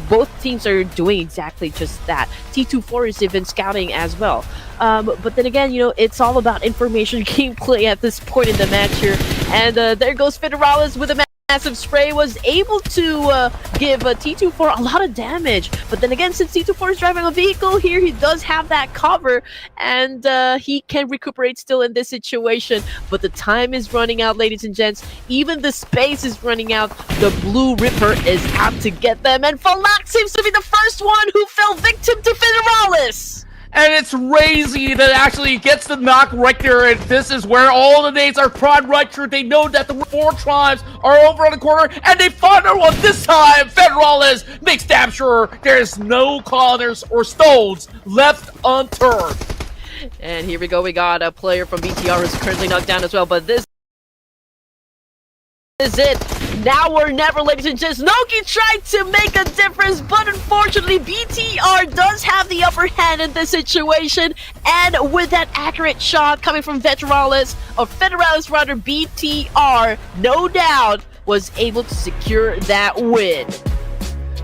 Both teams are doing exactly just that. T24 is even scouting as well. But then again, you know, it's all about information gameplay at this point in the match here. And there goes Federalis with a massive spray, was able to give T24 a lot of damage. But then again, since T24 is driving a vehicle here, he does have that cover, and he can recuperate still in this situation. But the time is running out, ladies and gents. Even the space is running out. The Blue Ripper is out to get them, and Falak seems to be the first one who fell victim to Federalis. And it's Razy that actually gets the knock right there, and this is where all the nades are primed right through. They know that the Four Tribes are over on the corner, and they find their one this time. Federalis makes damn sure there's no corners or stones left unturned. And here we go, we got a player from BTR who's currently knocked down as well, but this is it. Now or never, ladies and gents. Noki tried to make a difference, but unfortunately BTR does have the upper hand in this situation, and with that accurate shot coming from Federalis rather, BTR, no doubt, was able to secure that win.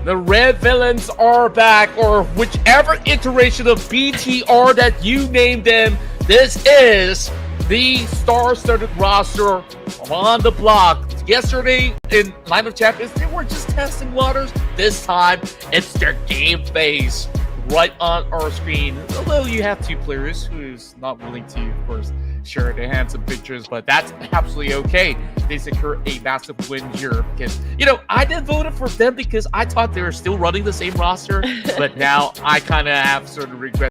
The Red Villains are back, or whichever iteration of BTR that you named them. This is the star-studded roster on the block. Yesterday in Night of Champions, they were just testing waters. This time, it's their game phase right on our screen. Although you have two players who's not willing to, of course, share their handsome pictures, but that's absolutely okay. They secure a massive win here because, you know, I did vote for them because I thought they were still running the same roster, but now I kind of have sort of regret